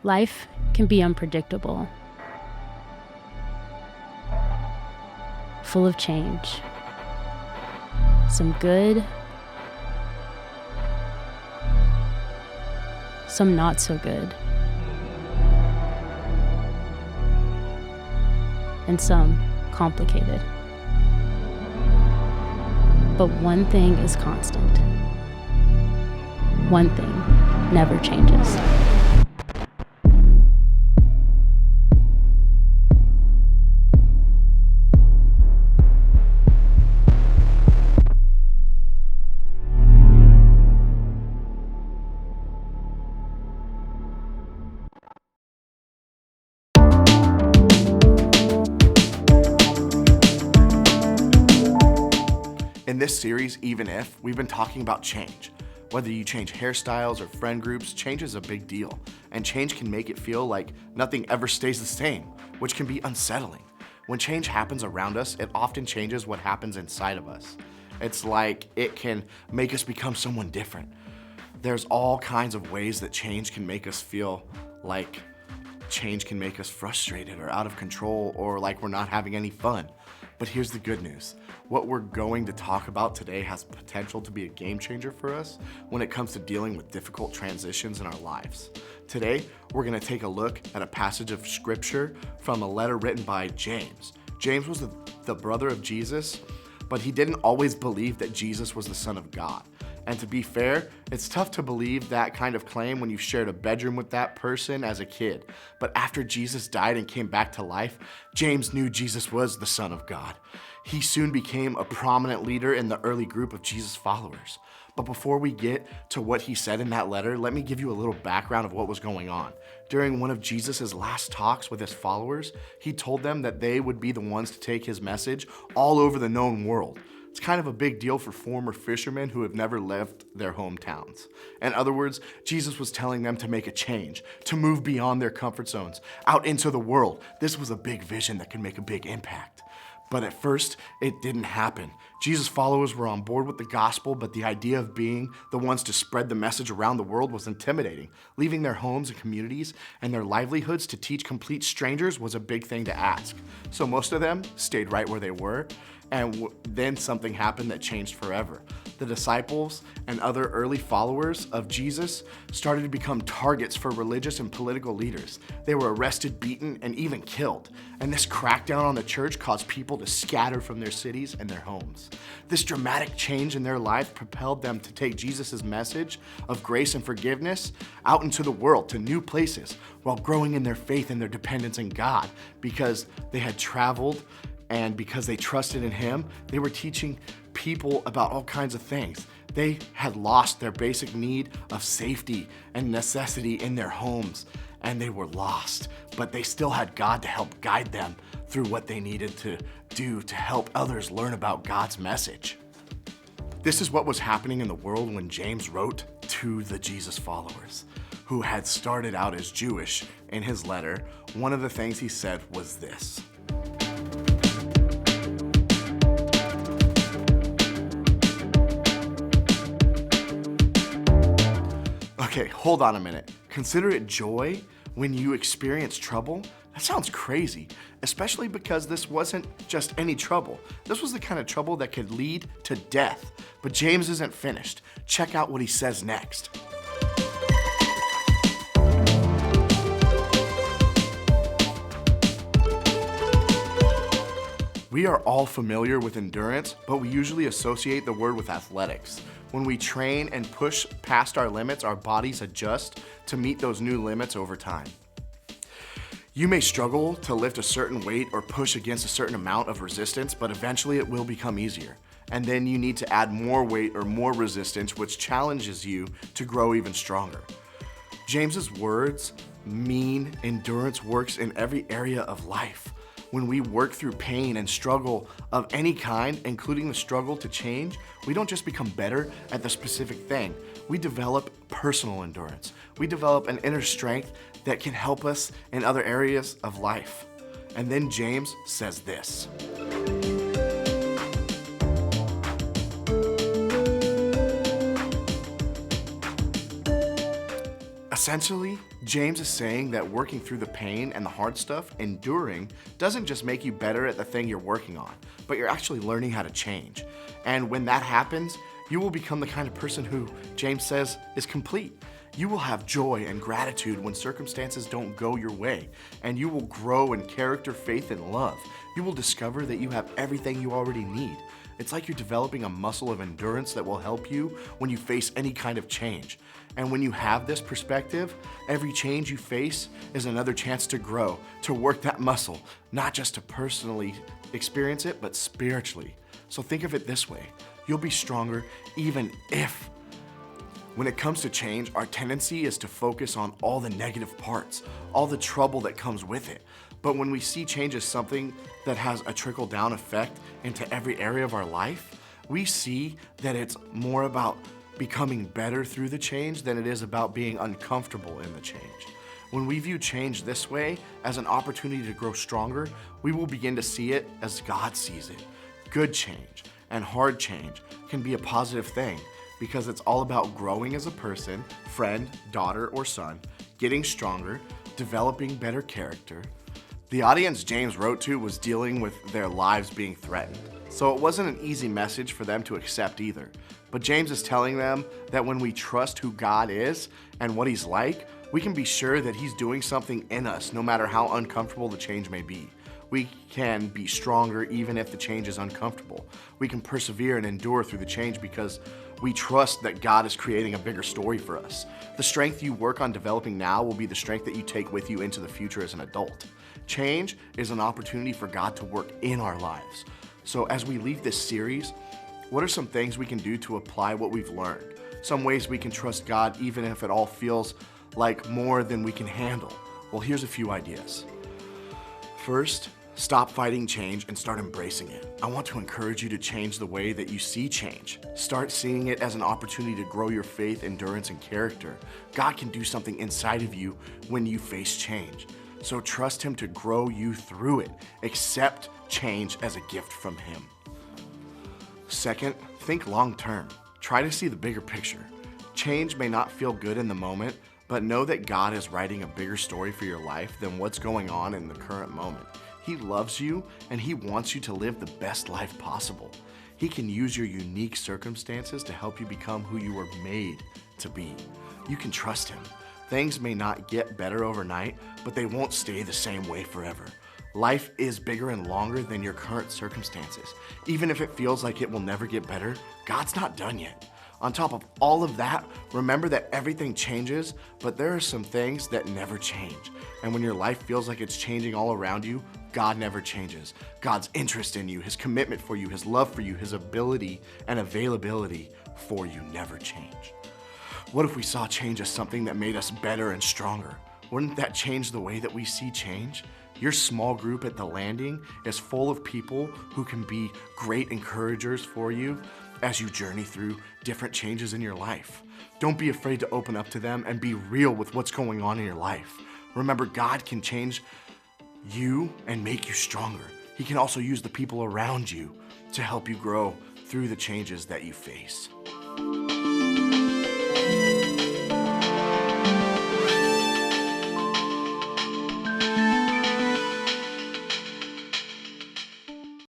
Life can be unpredictable, full of change. Some good, some not so good, and some complicated. But one thing is constant. One thing never changes. In this series, Even If, we've been talking about change. Whether you change hairstyles or friend groups, change is a big deal. And change can make it feel like nothing ever stays the same, which can be unsettling. When change happens around us, it often changes what happens inside of us. It's like it can make us become someone different. There's all kinds of ways that change can make us feel like change can make us frustrated or out of control or like we're not having any fun. But here's the good news. What we're going to talk about today has potential to be a game changer for us when it comes to dealing with difficult transitions in our lives. Today, we're going to take a look at a passage of scripture from a letter written by James. James was the brother of Jesus, but he didn't always believe that Jesus was the Son of God. And to be fair, it's tough to believe that kind of claim when you shared a bedroom with that person as a kid. But after Jesus died and came back to life, James knew Jesus was the Son of God. He soon became a prominent leader in the early group of Jesus followers. But before we get to what he said in that letter, let me give you a little background of what was going on. During one of Jesus' last talks with his followers, he told them that they would be the ones to take his message all over the known world. It's kind of a big deal for former fishermen who have never left their hometowns. In other words, Jesus was telling them to make a change, to move beyond their comfort zones, out into the world. This was a big vision that could make a big impact. But at first, it didn't happen. Jesus' followers were on board with the gospel, but the idea of being the ones to spread the message around the world was intimidating. Leaving their homes and communities and their livelihoods to teach complete strangers was a big thing to ask. So most of them stayed right where they were, and then something happened that changed forever. The disciples and other early followers of Jesus started to become targets for religious and political leaders. They were arrested, beaten, and even killed. And this crackdown on the church caused people to scatter from their cities and their homes. This dramatic change in their life propelled them to take Jesus' message of grace and forgiveness out into the world to new places while growing in their faith and their dependence in God. Because they had traveled and because they trusted in him, they were teaching people about all kinds of things. They had lost their basic need of safety and necessity in their homes, and they were lost, but they still had God to help guide them through what they needed to do to help others learn about God's message. This is what was happening in the world when James wrote to the Jesus followers, who had started out as Jewish. In his letter, one of the things he said was this: okay, hold on a minute. Consider it joy when you experience trouble? That sounds crazy, especially because this wasn't just any trouble. This was the kind of trouble that could lead to death. But James isn't finished. Check out what he says next. We are all familiar with endurance, but we usually associate the word with athletics. When we train and push past our limits, our bodies adjust to meet those new limits over time. You may struggle to lift a certain weight or push against a certain amount of resistance, but eventually it will become easier. And then you need to add more weight or more resistance, which challenges you to grow even stronger. James's words mean endurance works in every area of life. When we work through pain and struggle of any kind, including the struggle to change, we don't just become better at the specific thing. We develop personal endurance. We develop an inner strength that can help us in other areas of life. And then James says this: Essentially, James is saying that working through the pain and the hard stuff, enduring, doesn't just make you better at the thing you're working on, but you're actually learning how to change. And when that happens, you will become the kind of person who, James says, is complete. You will have joy and gratitude when circumstances don't go your way, and you will grow in character, faith, and love. You will discover that you have everything you already need. It's like you're developing a muscle of endurance that will help you when you face any kind of change. And when you have this perspective, every change you face is another chance to grow, to work that muscle, not just to personally experience it, but spiritually. So think of it this way: you'll be stronger even if. When it comes to change, our tendency is to focus on all the negative parts, all the trouble that comes with it. But when we see change as something that has a trickle-down effect into every area of our life, we see that it's more about becoming better through the change than it is about being uncomfortable in the change. When we view change this way, as an opportunity to grow stronger, we will begin to see it as God sees it. Good change and hard change can be a positive thing because it's all about growing as a person, friend, daughter, or son, getting stronger, developing better character. The audience James wrote to was dealing with their lives being threatened, so it wasn't an easy message for them to accept either. But James is telling them that when we trust who God is and what He's like, we can be sure that He's doing something in us no matter how uncomfortable the change may be. We can be stronger even if the change is uncomfortable. We can persevere and endure through the change because we trust that God is creating a bigger story for us. The strength you work on developing now will be the strength that you take with you into the future as an adult. Change is an opportunity for God to work in our lives. So as we leave this series, what are some things we can do to apply what we've learned? Some ways we can trust God even if it all feels like more than we can handle. Well, here's a few ideas. First, stop fighting change and start embracing it. I want to encourage you to change the way that you see change. Start seeing it as an opportunity to grow your faith, endurance, and character. God can do something inside of you when you face change. So trust Him to grow you through it. Accept change as a gift from Him. Second, think long term. Try to see the bigger picture. Change may not feel good in the moment, but know that God is writing a bigger story for your life than what's going on in the current moment. He loves you and He wants you to live the best life possible. He can use your unique circumstances to help you become who you were made to be. You can trust Him. Things may not get better overnight, but they won't stay the same way forever. Life is bigger and longer than your current circumstances. Even if it feels like it will never get better, God's not done yet. On top of all of that, remember that everything changes, but there are some things that never change. And when your life feels like it's changing all around you, God never changes. God's interest in you, His commitment for you, His love for you, His ability and availability for you never change. What if we saw change as something that made us better and stronger? Wouldn't that change the way that we see change? Your small group at the Landing is full of people who can be great encouragers for you as you journey through different changes in your life. Don't be afraid to open up to them and be real with what's going on in your life. Remember, God can change you and make you stronger. He can also use the people around you to help you grow through the changes that you face.